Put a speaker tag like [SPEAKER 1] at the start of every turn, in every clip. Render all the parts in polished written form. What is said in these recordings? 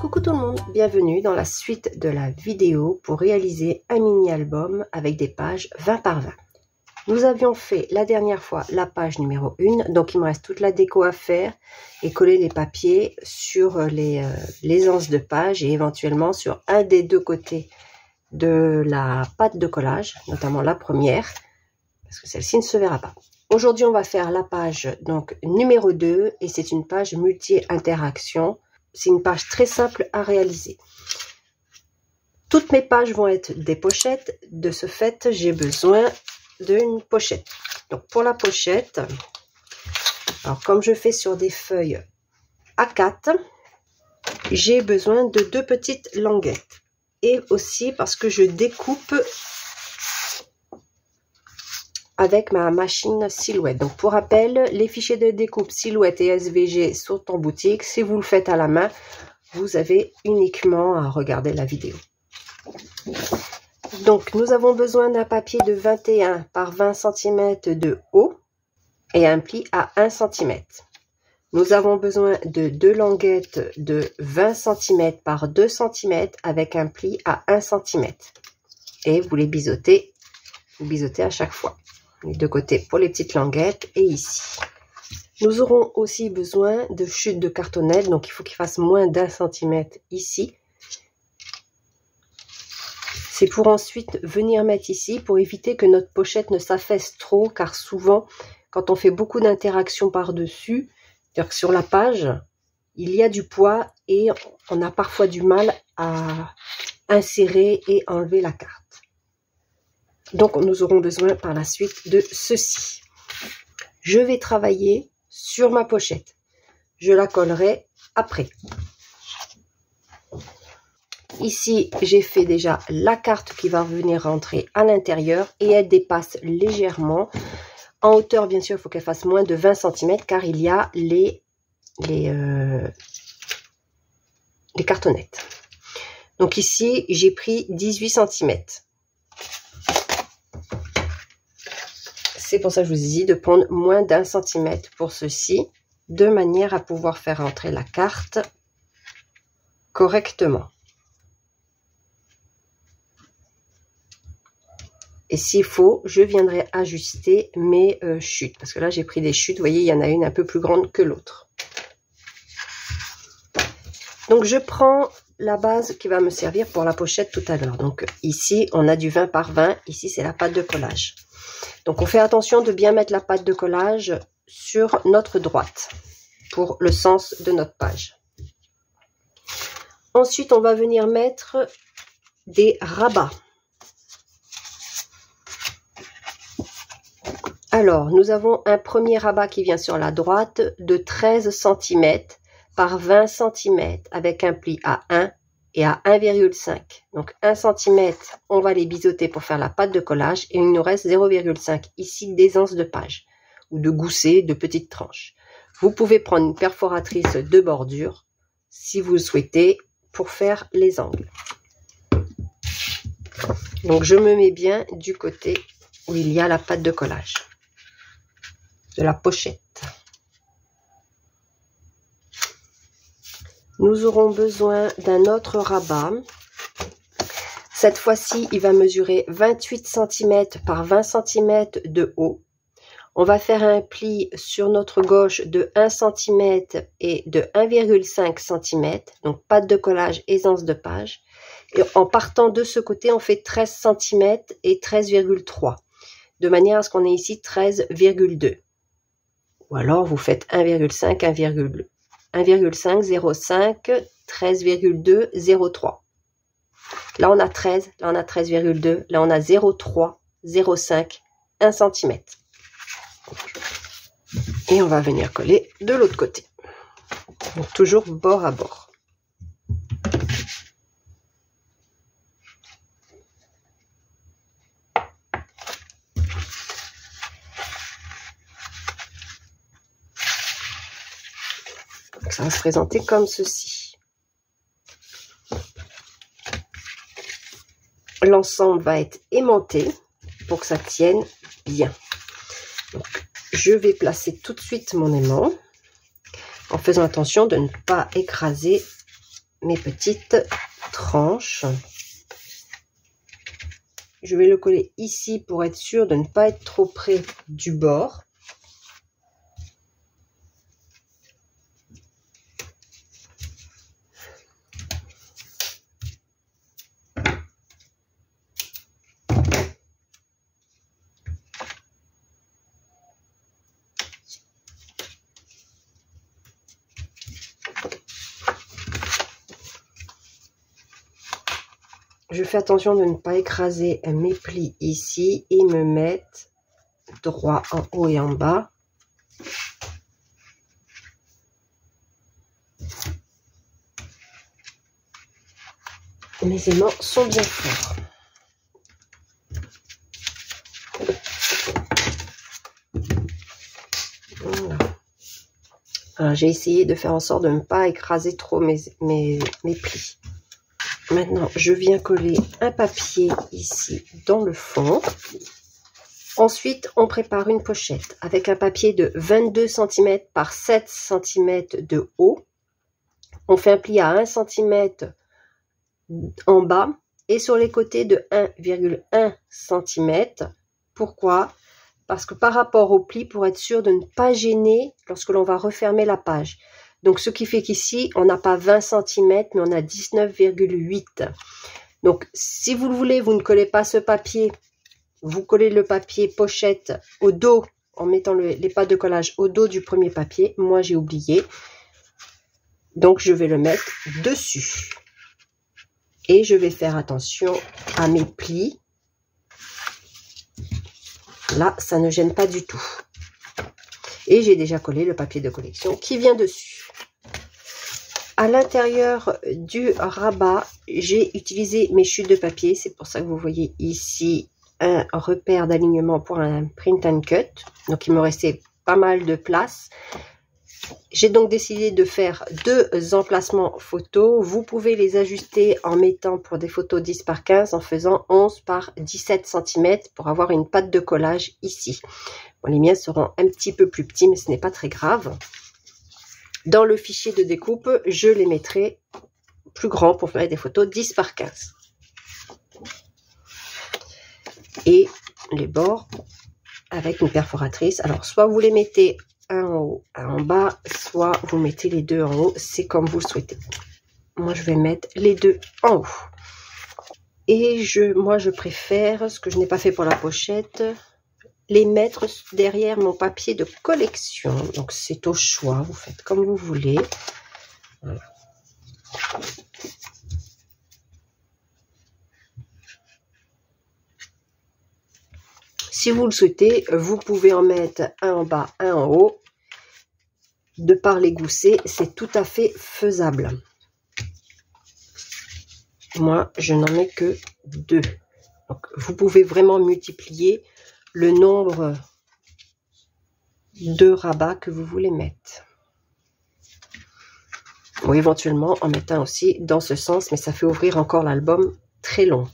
[SPEAKER 1] Coucou tout le monde, bienvenue dans la suite de la vidéo pour réaliser un mini-album avec des pages 20 par 20. Nous avions fait la dernière fois la page numéro 1, donc il me reste toute la déco à faire et coller les papiers sur les anses de page et éventuellement sur un des deux côtés de la pâte de collage, notamment la première, parce que celle-ci ne se verra pas. Aujourd'hui, on va faire la page donc numéro 2 et c'est une page multi-interaction. C'est une page très simple à réaliser. Toutes mes pages vont être des pochettes. De ce fait, j'ai besoin d'une pochette. Donc pour la pochette, alors comme je fais sur des feuilles A4, j'ai besoin de deux petites languettes. Et aussi parce que je découpe avec ma machine Silhouette. Donc pour rappel, les fichiers de découpe Silhouette et SVG sont en boutique. Si vous le faites à la main, vous avez uniquement à regarder la vidéo. Donc nous avons besoin d'un papier de 21 par 20 cm de haut et un pli à 1 cm. Nous avons besoin de deux languettes de 20 cm par 2 cm avec un pli à 1 cm. Et vous les bisotez, vous bisotez à chaque fois. Les deux côtés pour les petites languettes et ici. Nous aurons aussi besoin de chutes de cartonnelle, donc il faut qu'il fasse moins d'1 centimètre ici. C'est pour ensuite venir mettre ici pour éviter que notre pochette ne s'affaisse trop, car souvent quand on fait beaucoup d'interactions par-dessus, c'est-à-dire que sur la page, il y a du poids et on a parfois du mal à insérer et enlever la carte. Donc, nous aurons besoin par la suite de ceci. Je vais travailler sur ma pochette. Je la collerai après. Ici, j'ai fait déjà la carte qui va venir rentrer à l'intérieur et elle dépasse légèrement. En hauteur, bien sûr, il faut qu'elle fasse moins de 20 cm car il y a les cartonnettes. Donc ici, j'ai pris 18 cm. C'est pour ça que je vous ai dit de prendre moins d'1 centimètre pour ceci, de manière à pouvoir faire entrer la carte correctement. Et s'il faut, je viendrai ajuster mes chutes, parce que là j'ai pris des chutes, vous voyez, il y en a une un peu plus grande que l'autre. Donc je prends la base qui va me servir pour la pochette tout à l'heure. Donc ici, on a du 20 par 20, ici c'est la pâte de collage. Donc, on fait attention de bien mettre la pâte de collage sur notre droite pour le sens de notre page. Ensuite, on va venir mettre des rabats. Alors, nous avons un premier rabat qui vient sur la droite de 13 cm par 20 cm avec un pli à 1 et à 1,5. Donc 1 cm, on va les biseauter pour faire la pâte de collage et il nous reste 0,5 ici d'aisance de page ou de gousset, de petites tranches. Vous pouvez prendre une perforatrice de bordure si vous le souhaitez pour faire les angles. Donc je me mets bien du côté où il y a la pâte de collage de la pochette. Nous aurons besoin d'un autre rabat. Cette fois-ci, il va mesurer 28 cm par 20 cm de haut. On va faire un pli sur notre gauche de 1 cm et de 1,5 cm. Donc, pâte de collage, aisance de page. Et en partant de ce côté, on fait 13 cm et 13,3. De manière à ce qu'on ait ici 13,2. Ou alors, vous faites 1,5, 1,2. 1,5, 0,5, 13,2, 0,3. Là, on a 13, là, on a 13,2, là, on a 0,3, 0,5, 1 cm. Et on va venir coller de l'autre côté. Donc, toujours bord à bord. Donc, ça va se présenter comme ceci. L'ensemble va être aimanté pour que ça tienne bien. Donc, je vais placer tout de suite mon aimant en faisant attention de ne pas écraser mes petites tranches. Je vais le coller ici pour être sûr de ne pas être trop près du bord. Je fais attention de ne pas écraser mes plis ici et me mettre droit en haut et en bas. Mes aimants sont bien forts. Voilà. J'ai essayé de faire en sorte de ne pas écraser trop mes plis. Maintenant, je viens coller un papier ici dans le fond. Ensuite, on prépare une pochette avec un papier de 22 cm par 7 cm de haut. On fait un pli à 1 cm en bas et sur les côtés de 1,1 cm. Pourquoi? Parce que par rapport au pli, pour être sûr de ne pas gêner lorsque l'on va refermer la page. Donc, ce qui fait qu'ici, on n'a pas 20 cm, mais on a 19,8. Donc, si vous le voulez, vous ne collez pas ce papier. Vous collez le papier pochette au dos, en mettant les pattes de collage au dos du premier papier. Moi, j'ai oublié. Donc, je vais le mettre dessus. Et je vais faire attention à mes plis. Là, ça ne gêne pas du tout. Et j'ai déjà collé le papier de collection qui vient dessus. À l'intérieur du rabat, j'ai utilisé mes chutes de papier. C'est pour ça que vous voyez ici un repère d'alignement pour un print and cut. Donc, il me restait pas mal de place. J'ai donc décidé de faire 2 emplacements photos. Vous pouvez les ajuster en mettant pour des photos 10 par 15 en faisant 11 par 17 cm pour avoir une patte de collage ici. Bon, les miens seront un petit peu plus petits, mais ce n'est pas très grave. Dans le fichier de découpe, je les mettrai plus grands pour faire des photos 10 par 15. Et les bords avec une perforatrice. Alors, soit vous les mettez un en haut, un en bas, soit vous mettez les deux en haut, c'est comme vous le souhaitez. Moi, je vais mettre les deux en haut. Et moi, je préfère, ce que je n'ai pas fait pour la pochette, les mettre derrière mon papier de collection. Donc, c'est au choix, vous faites comme vous voulez. Voilà. Si vous le souhaitez, vous pouvez en mettre un en bas, un en haut. De par les goussets, c'est tout à fait faisable. Moi, je n'en ai que 2. Donc, vous pouvez vraiment multiplier le nombre de rabats que vous voulez mettre. Ou éventuellement en mettre un aussi dans ce sens, mais ça fait ouvrir encore l'album très long.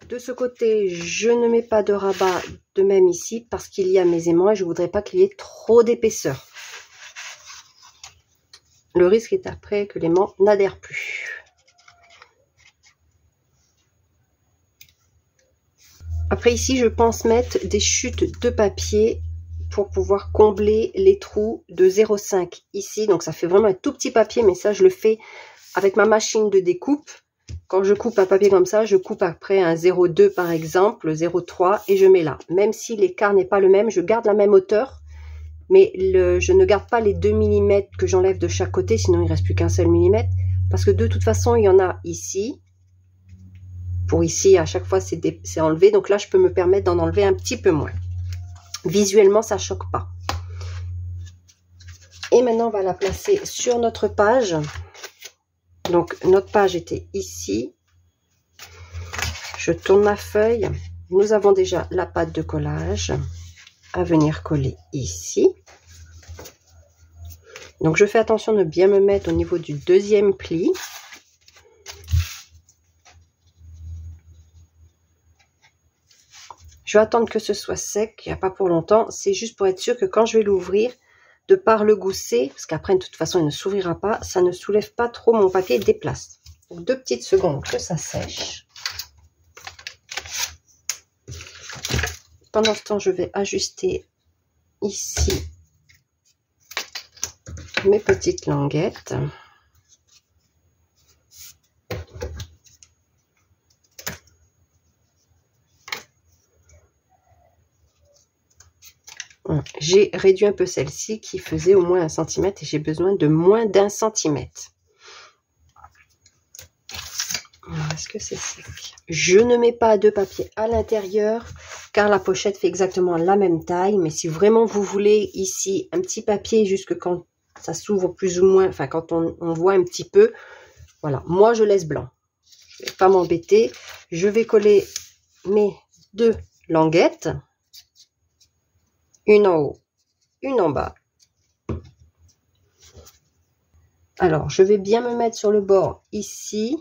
[SPEAKER 1] De ce côté, je ne mets pas de rabat de même ici parce qu'il y a mes aimants et je ne voudrais pas qu'il y ait trop d'épaisseur. Le risque est après que l'aimant n'adhère plus. Après ici, je pense mettre des chutes de papier pour pouvoir combler les trous de 0,5 ici. Donc ça fait vraiment un tout petit papier, mais ça je le fais avec ma machine de découpe. Quand je coupe un papier comme ça, je coupe après un 0,2 par exemple, 0,3 et je mets là. Même si l'écart n'est pas le même, je garde la même hauteur, mais je ne garde pas les 2 mm que j'enlève de chaque côté, sinon il ne reste plus qu'un seul millimètre. Parce que de toute façon, il y en a ici. Pour ici, à chaque fois, c'est enlevé. Donc là, je peux me permettre d'en enlever un petit peu moins. Visuellement, ça ne choque pas. Et maintenant, on va la placer sur notre page. Donc, notre page était ici. Je tourne ma feuille. Nous avons déjà la pâte de collage à venir coller ici. Donc, je fais attention de bien me mettre au niveau du deuxième pli. vais attendre que ce soit sec, il n'y a pas pour longtemps. C'est juste pour être sûr que quand je vais l'ouvrir, de par le gousset, parce qu'après de toute façon il ne s'ouvrira pas, ça ne soulève pas trop mon papier et déplace. Donc 2 petites secondes que ça sèche. Pendant ce temps, je vais ajuster ici mes petites languettes. J'ai réduit un peu celle-ci qui faisait au moins 1 cm et j'ai besoin de moins d'1 cm. Est-ce que c'est sec? Je ne mets pas de papier à l'intérieur car la pochette fait exactement la même taille. Mais si vraiment vous voulez ici un petit papier jusque quand ça s'ouvre plus ou moins, enfin quand on voit un petit peu, voilà. Moi je laisse blanc. Je ne vais pas m'embêter. Je vais coller mes 2 languettes. Une en haut, une en bas. Alors, je vais bien me mettre sur le bord ici.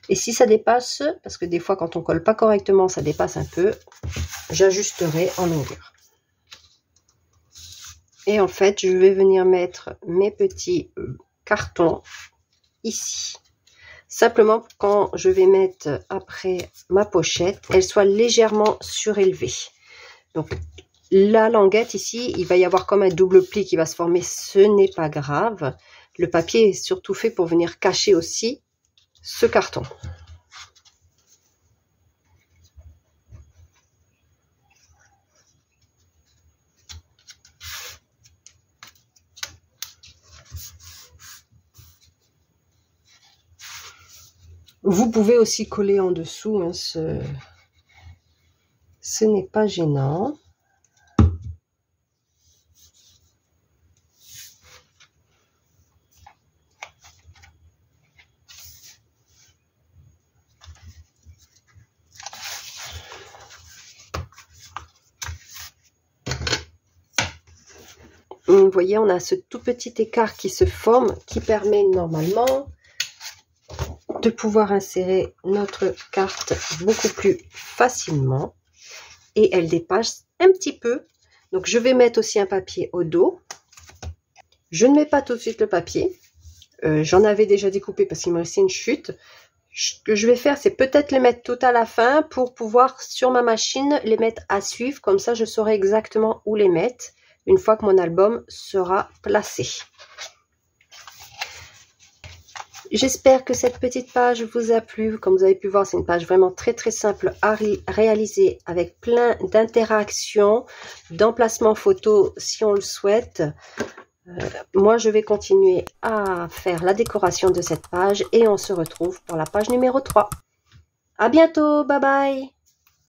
[SPEAKER 1] Et si ça dépasse, parce que des fois, quand on colle pas correctement, ça dépasse un peu, j'ajusterai en longueur. Et en fait, je vais venir mettre mes petits cartons ici. Simplement, quand je vais mettre après ma pochette, elle soit légèrement surélevée. Donc, la languette ici, il va y avoir comme un double pli qui va se former, ce n'est pas grave. Le papier est surtout fait pour venir cacher aussi ce carton. Vous pouvez aussi coller en dessous, hein, ce n'est pas gênant. Vous voyez, on a ce tout petit écart qui se forme, qui permet normalement de pouvoir insérer notre carte beaucoup plus facilement. Et elle dépasse un petit peu. Donc, je vais mettre aussi un papier au dos. Je ne mets pas tout de suite le papier. J'en avais déjà découpé parce qu'il me restait une chute. Ce que je vais faire, c'est peut-être les mettre tout à la fin pour pouvoir, sur ma machine, les mettre à suivre. Comme ça, je saurai exactement où les mettre une fois que mon album sera placé. J'espère que cette petite page vous a plu. Comme vous avez pu voir, c'est une page vraiment très très simple à réaliser avec plein d'interactions, d'emplacements photos si on le souhaite. Moi, je vais continuer à faire la décoration de cette page et on se retrouve pour la page numéro 3. À bientôt, bye bye!